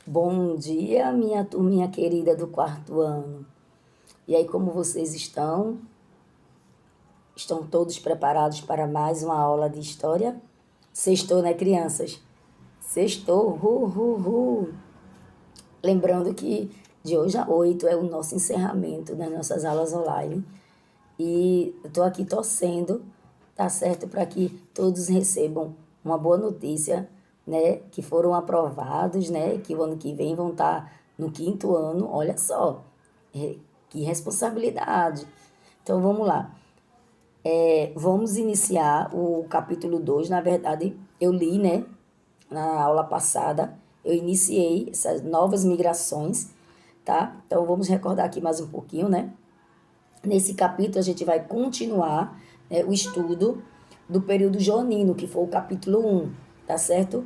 Bom dia, minha turminha querida do quarto ano. E aí, como vocês estão? Estão todos preparados para mais uma aula de história? Sextou, né, crianças? Sextou, Lembrando que de hoje a 8 é o nosso encerramento das nossas aulas online. E eu estou aqui torcendo, tá certo, para que todos recebam uma boa notícia, né? Que foram aprovados, né? Que o ano que vem vão estar no quinto ano. Olha só, que responsabilidade. Então vamos lá. Vamos iniciar o capítulo 2. Na verdade, eu li, né? Na aula passada, eu iniciei essas novas migrações, tá? Então vamos recordar aqui mais um pouquinho, né? Nesse capítulo, a gente vai continuar, né, o estudo do período joanino, que foi o capítulo 1, tá certo?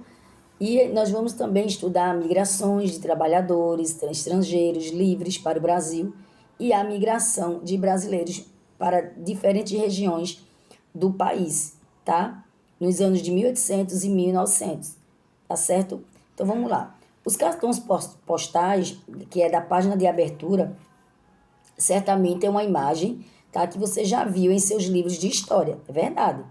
E nós vamos também estudar migrações de trabalhadores estrangeiros livres para o Brasil e a migração de brasileiros para diferentes regiões do país, tá? Nos anos de 1800 e 1900, tá certo? Então vamos lá. Os cartões postais, que é da página de abertura, certamente é uma imagem, tá, que você já viu em seus livros de história, é verdade,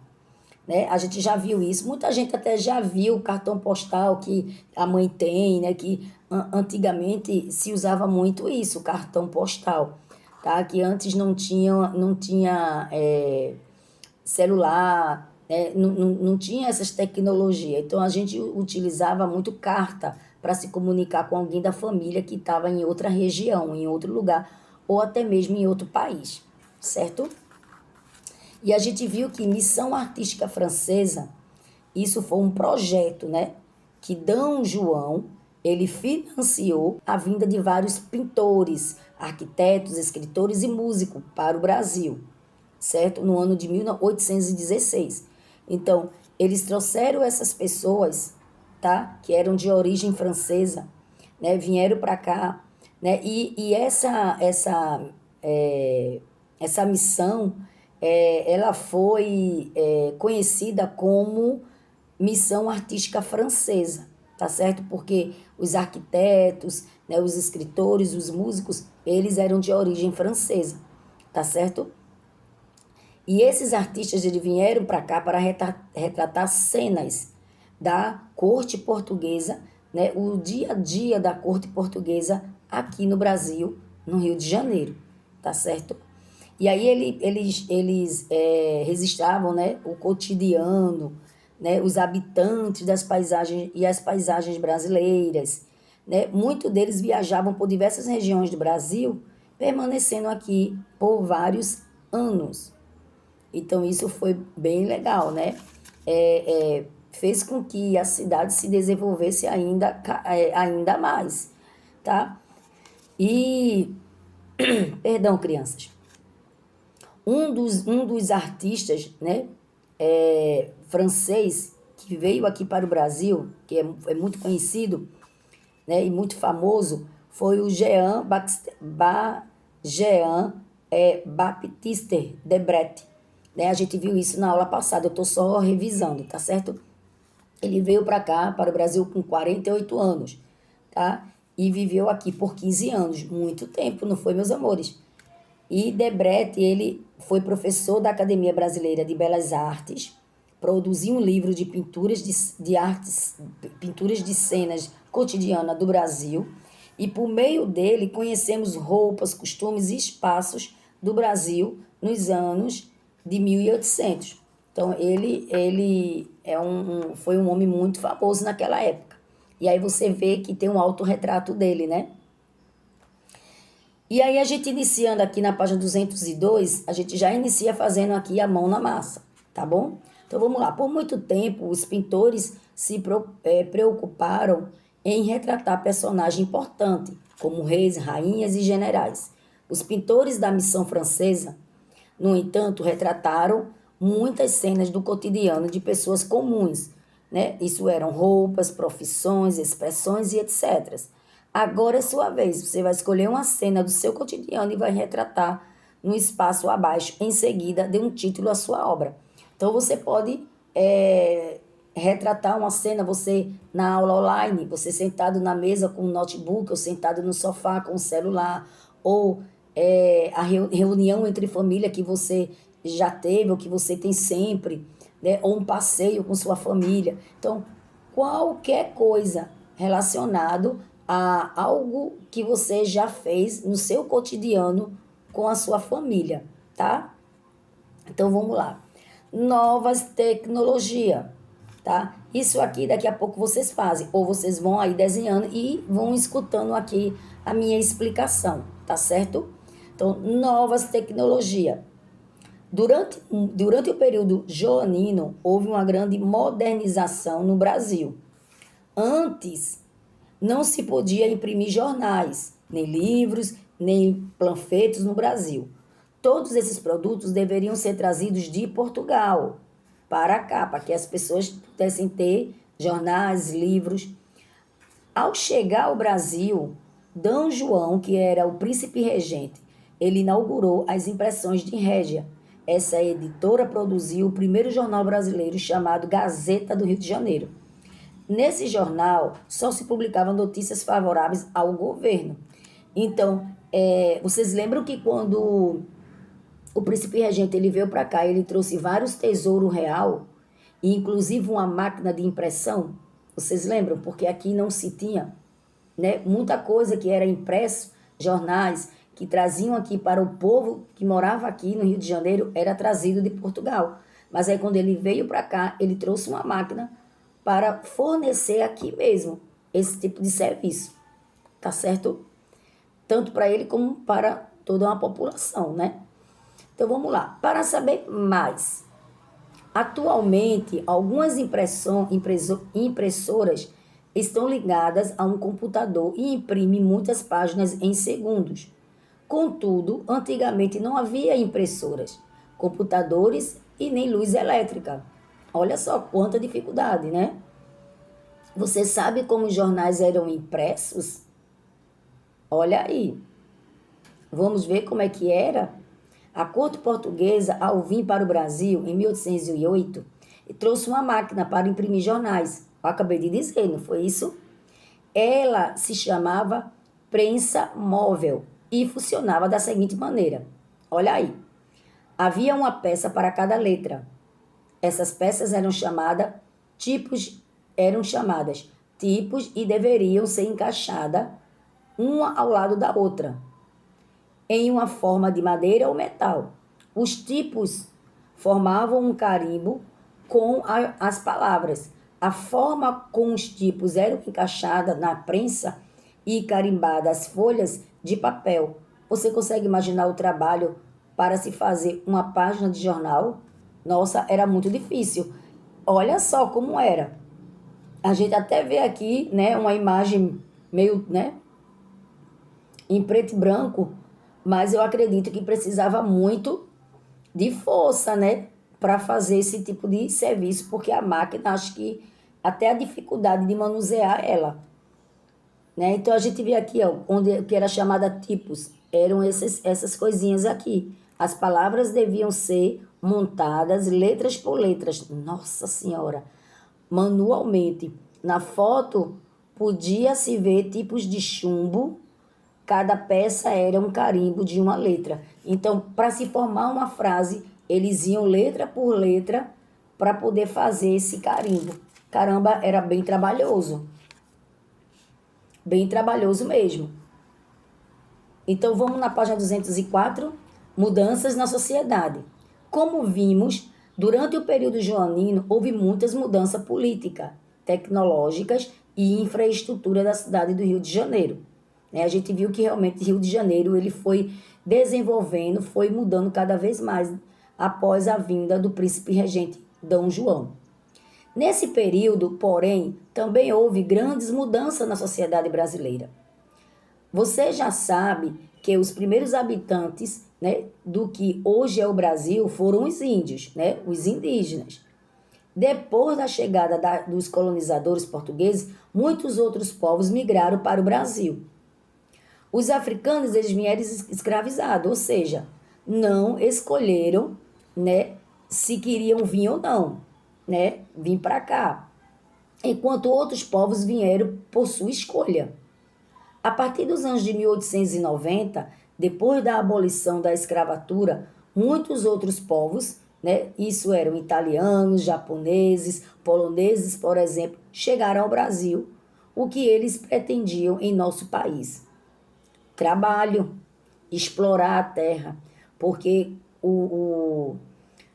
né? A gente já viu isso, muita gente até já viu o cartão postal que a mãe tem, né, que antigamente se usava muito isso, o cartão postal, tá? Que antes não tinha celular, né? Não tinha essas tecnologias, então a gente utilizava muito carta para se comunicar com alguém da família que estava em outra região, em outro lugar, ou até mesmo em outro país, certo? E a gente viu que Missão Artística Francesa, isso foi um projeto, né? Que D. João, ele financiou a vinda de vários pintores, arquitetos, escritores e músicos para o Brasil, certo? No ano de 1816. Então, eles trouxeram essas pessoas, tá? Que eram de origem francesa, né? Vieram para cá, né? Essa missão, ela foi conhecida como Missão Artística Francesa, tá certo? Porque os arquitetos, né, os escritores, os músicos, eles eram de origem francesa, tá certo? E esses artistas eles vieram para cá para retratar cenas da corte portuguesa, né, o dia a dia da corte portuguesa aqui no Brasil, no Rio de Janeiro, tá certo? E aí eles registravam, né, o cotidiano, né, os habitantes das paisagens e as paisagens brasileiras, né? Muitos deles viajavam por diversas regiões do Brasil, permanecendo aqui por vários anos. Então, isso foi bem legal, né? Fez com que a cidade se desenvolvesse ainda mais, tá? E, perdão, crianças, um dos artistas, né, francês, que veio aqui para o Brasil, que é muito conhecido, né, e muito famoso, foi o Jean Baptiste Debret, né? A gente viu isso na aula passada, eu estou só revisando, tá certo? Ele veio para cá, para o Brasil, com 48 anos, tá? E viveu aqui por 15 anos, muito tempo, não foi, meus amores? E Debret, ele foi professor da Academia Brasileira de Belas Artes, produziu um livro de pinturas de artes, pinturas de cenas cotidianas do Brasil, e por meio dele conhecemos roupas, costumes e espaços do Brasil nos anos de 1800. Então ele foi um homem muito famoso naquela época. E aí você vê que tem um autorretrato dele, né? E aí a gente iniciando aqui na página 202, a gente já inicia fazendo aqui a mão na massa, tá bom? Então vamos lá. Por muito tempo, os pintores se preocuparam em retratar personagens importantes, como reis, rainhas e generais. Os pintores da missão francesa, no entanto, retrataram muitas cenas do cotidiano de pessoas comuns, né? Isso eram roupas, profissões, expressões e etc. Agora é sua vez, você vai escolher uma cena do seu cotidiano e vai retratar no espaço abaixo. Em seguida, dê um título à sua obra. Então, você pode retratar uma cena, você na aula online, você sentado na mesa com o notebook, ou sentado no sofá com o celular, ou a reunião entre família que você já teve, ou que você tem sempre, né? Ou um passeio com sua família. Então, qualquer coisa relacionado a algo que você já fez no seu cotidiano com a sua família, tá? Então vamos lá. Novas tecnologias, tá? Isso aqui daqui a pouco vocês fazem, ou vocês vão aí desenhando e vão escutando aqui a minha explicação, tá certo? Então, novas tecnologias. Durante o período joanino, houve uma grande modernização no Brasil. Antes, não se podia imprimir jornais, nem livros, nem panfletos no Brasil. Todos esses produtos deveriam ser trazidos de Portugal para cá, para que as pessoas pudessem ter jornais, livros. Ao chegar ao Brasil, D. João, que era o príncipe regente, ele inaugurou as impressões de Régia. Essa editora produziu o primeiro jornal brasileiro chamado Gazeta do Rio de Janeiro. Nesse jornal só se publicavam notícias favoráveis ao governo. Então, vocês lembram que quando o príncipe regente ele veio para cá, ele trouxe vários tesouros real, e inclusive uma máquina de impressão? Vocês lembram? Porque aqui não se tinha, né, muita coisa que era impresso, jornais que traziam aqui para o povo que morava aqui no Rio de Janeiro, era trazido de Portugal. Mas aí quando ele veio para cá, ele trouxe uma máquina para fornecer aqui mesmo esse tipo de serviço, tá certo? Tanto para ele como para toda uma população, né? Então vamos lá. Para saber mais, atualmente algumas impressoras estão ligadas a um computador e imprimem muitas páginas em segundos. Contudo, antigamente não havia impressoras, computadores e nem luz elétrica. Olha só quanta dificuldade, né? Você sabe como os jornais eram impressos? Olha aí. Vamos ver como é que era? A corte portuguesa, ao vir para o Brasil em 1808, trouxe uma máquina para imprimir jornais. Eu acabei de dizer, não foi isso? Ela se chamava prensa móvel e funcionava da seguinte maneira. Olha aí. Havia uma peça para cada letra. Essas peças eram chamadas tipos e deveriam ser encaixadas uma ao lado da outra, em uma forma de madeira ou metal. Os tipos formavam um carimbo com as palavras. A forma como os tipos eram encaixadas na prensa e carimbadas as folhas de papel. Você consegue imaginar o trabalho para se fazer uma página de jornal? Nossa, era muito difícil. Olha só como era. A gente até vê aqui, né, uma imagem meio, né, em preto e branco, mas eu acredito que precisava muito de força, né, para fazer esse tipo de serviço, porque a máquina, acho que até a dificuldade de manusear ela, né? Então a gente vê aqui, ó, onde o que era chamada tipos, eram essas coisinhas aqui. As palavras deviam ser montadas letras por letras. Nossa Senhora! Manualmente. Na foto podia se ver tipos de chumbo. Cada peça era um carimbo de uma letra. Então, para se formar uma frase, eles iam letra por letra para poder fazer esse carimbo. Caramba, era bem trabalhoso. Bem trabalhoso mesmo. Então, vamos na página 204, mudanças na sociedade. Como vimos, durante o período joanino, houve muitas mudanças políticas, tecnológicas e infraestrutura da cidade do Rio de Janeiro. A gente viu que realmente Rio de Janeiro ele foi desenvolvendo, foi mudando cada vez mais após a vinda do príncipe regente D. João. Nesse período, porém, também houve grandes mudanças na sociedade brasileira. Você já sabe que os primeiros habitantes, né, do que hoje é o Brasil foram os índios, né, os indígenas. Depois da chegada dos colonizadores portugueses, muitos outros povos migraram para o Brasil. Os africanos eles vieram escravizados, ou seja, não escolheram, né, se queriam vir ou não, né, vir para cá. enquanto outros povos vieram por sua escolha. A partir dos anos de 1890, depois da abolição da escravatura, muitos outros povos, né, isso eram italianos, japoneses, poloneses, por exemplo, chegaram ao Brasil. O que eles pretendiam em nosso país? Trabalho, explorar a terra, porque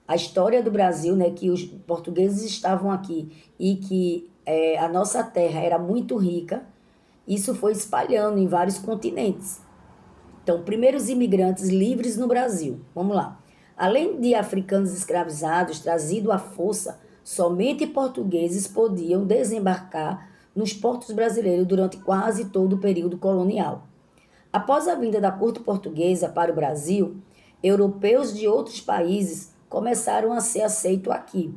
a história do Brasil, né, que os portugueses estavam aqui e que a nossa terra era muito rica, isso foi espalhando em vários continentes. Então, primeiros imigrantes livres no Brasil. Vamos lá. Além de africanos escravizados trazidos à força, somente portugueses podiam desembarcar nos portos brasileiros durante quase todo o período colonial. Após a vinda da corte portuguesa para o Brasil, europeus de outros países começaram a ser aceitos aqui.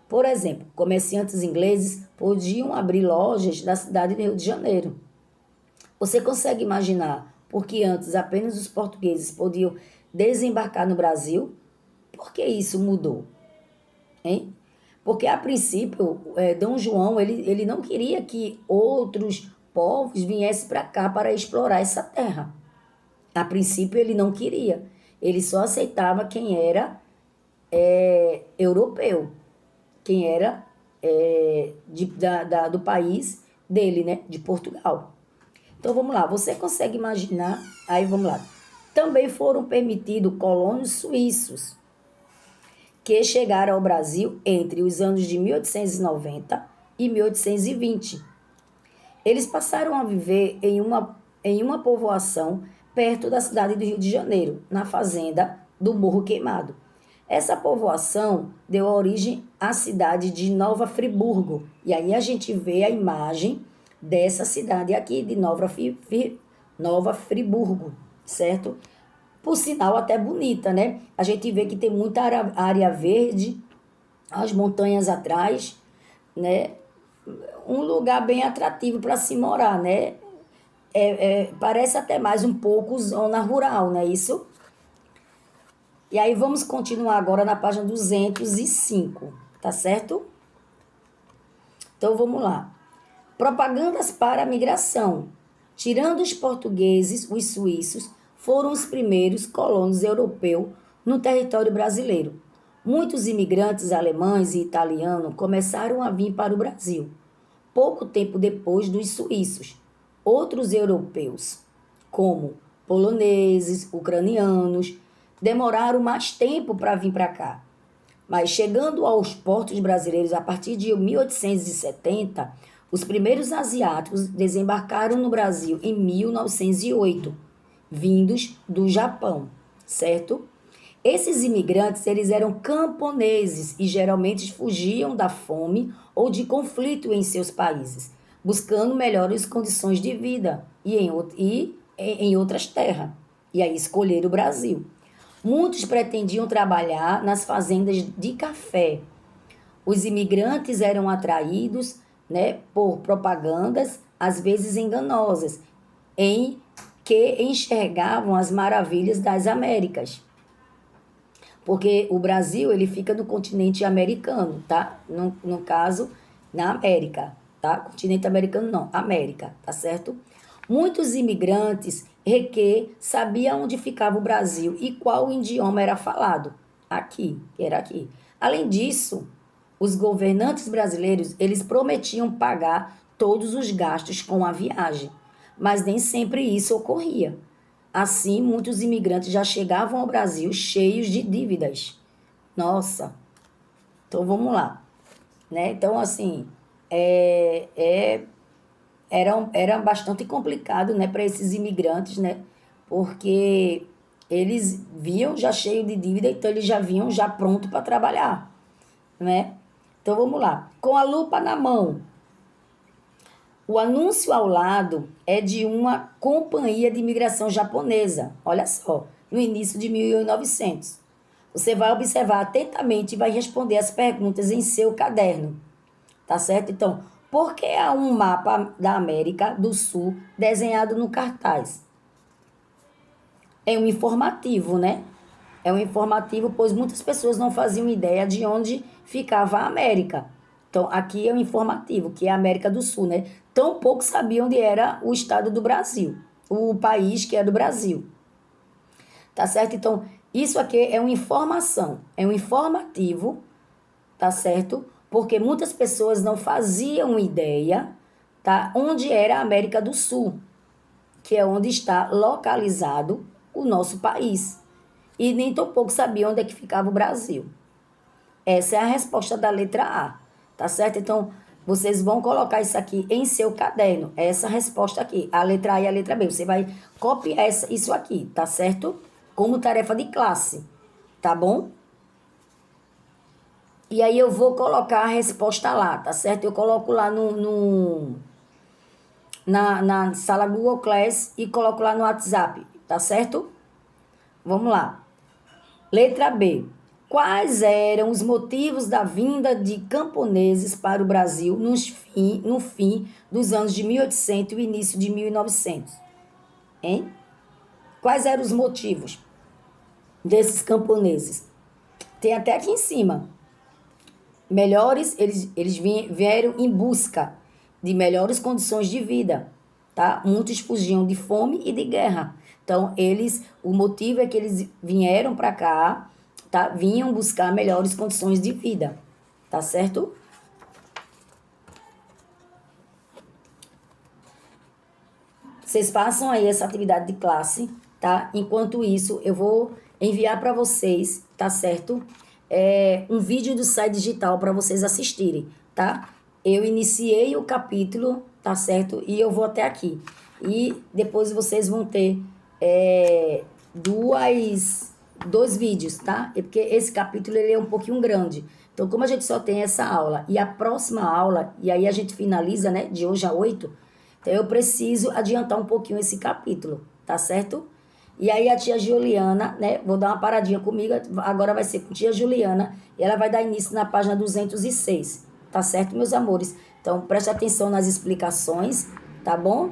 Por exemplo, comerciantes ingleses podiam abrir lojas na cidade de Rio de Janeiro. Você consegue imaginar por que antes apenas os portugueses podiam desembarcar no Brasil? Por que isso mudou? Hein? Porque, a princípio, Dom João ele não queria que outros povos viessem para cá para explorar essa terra. A princípio, ele não queria. Ele só aceitava quem era europeu, quem era do país dele, né? De Portugal. Então, vamos lá. Você consegue imaginar? Aí, vamos lá. Também foram permitidos colônios suíços, que chegaram ao Brasil entre os anos de 1890 e 1820. Eles passaram a viver em uma povoação perto da cidade do Rio de Janeiro, na fazenda do Morro Queimado. Essa povoação deu origem à cidade de Nova Friburgo. E aí a gente vê a imagem dessa cidade aqui, de Nova Friburgo, certo? Por sinal, até bonita, né? A gente vê que tem muita área verde, as montanhas atrás, né? Um lugar bem atrativo para se morar, né? Parece até mais um pouco zona rural, não é isso? E aí vamos continuar agora na página 205, tá certo? Então vamos lá. Propagandas para a migração. Tirando os portugueses, os suíços foram os primeiros colonos europeus no território brasileiro. Muitos imigrantes alemães e italianos começaram a vir para o Brasil, pouco tempo depois dos suíços. Outros europeus, como poloneses, ucranianos, demoraram mais tempo para vir para cá. Mas chegando aos portos brasileiros a partir de 1870, os primeiros asiáticos desembarcaram no Brasil em 1908, vindos do Japão, certo? Esses imigrantes, eles eram camponeses e geralmente fugiam da fome ou de conflito em seus países, buscando melhores condições de vida em outras terras. E aí escolheram o Brasil. Muitos pretendiam trabalhar nas fazendas de café. Os imigrantes eram atraídos, né, por propagandas, às vezes enganosas, em que enxergavam as maravilhas das Américas. Porque o Brasil, ele fica no continente americano, tá? No caso, na América, tá? Continente americano não, América, tá certo? Muitos imigrantes sabiam onde ficava o Brasil e qual idioma era falado. Aqui, era aqui. Além disso, os governantes brasileiros, eles prometiam pagar todos os gastos com a viagem, mas nem sempre isso ocorria. Assim, muitos imigrantes já chegavam ao Brasil cheios de dívidas. Nossa, então vamos lá. Né? Então, assim, era bastante complicado, né, para esses imigrantes, né? Porque eles vinham já cheio de dívida, então eles já vinham já pronto para trabalhar, né? Então vamos lá. Com a lupa na mão. O anúncio ao lado é de uma companhia de imigração japonesa. Olha só, no início de 1900. Você vai observar atentamente e vai responder as perguntas em seu caderno. Tá certo? Então, por que há um mapa da América do Sul desenhado no cartaz? É um informativo, né? É um informativo, pois muitas pessoas não faziam ideia de onde ficava a América. Então, aqui é o informativo, que é a América do Sul, né? Tão pouco sabia onde era o estado do Brasil, o país que é do Brasil. Tá certo? Então, isso aqui é uma informação, é um informativo, tá certo? Porque muitas pessoas não faziam ideia, tá? Onde era a América do Sul, que é onde está localizado o nosso país. E nem tão pouco sabiam onde é que ficava o Brasil. Essa é a resposta da letra A, tá certo? Então, vocês vão colocar isso aqui em seu caderno, essa resposta aqui, a letra A e a letra B. Você vai copiar isso aqui, tá certo? Como tarefa de classe, tá bom? E aí eu vou colocar a resposta lá, tá certo? Eu coloco lá na sala Google Class e coloco lá no WhatsApp, tá certo? Vamos lá. Letra B. Quais eram os motivos da vinda de camponeses para o Brasil no fim dos anos de 1800 e o início de 1900? Hein? Quais eram os motivos desses camponeses? Tem até aqui em cima. Eles vieram em busca de melhores condições de vida, tá? Muitos fugiam de fome e de guerra. Então, o motivo é que eles vieram para cá, tá? Vinham buscar melhores condições de vida, tá certo? Vocês façam aí essa atividade de classe, tá? Enquanto isso, eu vou enviar para vocês, tá certo? Um vídeo do Sai Digital para vocês assistirem, tá? Eu iniciei o capítulo, tá certo? E eu vou até aqui. E depois vocês vão ter dois vídeos, tá? Porque esse capítulo ele é um pouquinho grande. Então, como a gente só tem essa aula e a próxima aula, e aí a gente finaliza, né, de hoje a 8, então eu preciso adiantar um pouquinho esse capítulo, tá certo? E aí a tia Juliana, né, vou dar uma paradinha comigo, agora vai ser com tia Juliana, e ela vai dar início na página 206, tá certo, meus amores? Então, preste atenção nas explicações, tá bom?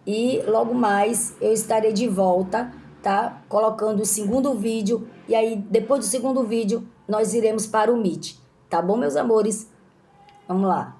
E logo mais eu estarei de volta, tá? Colocando o segundo vídeo. E aí, depois do segundo vídeo, nós iremos para o Meet. Tá bom, meus amores? Vamos lá.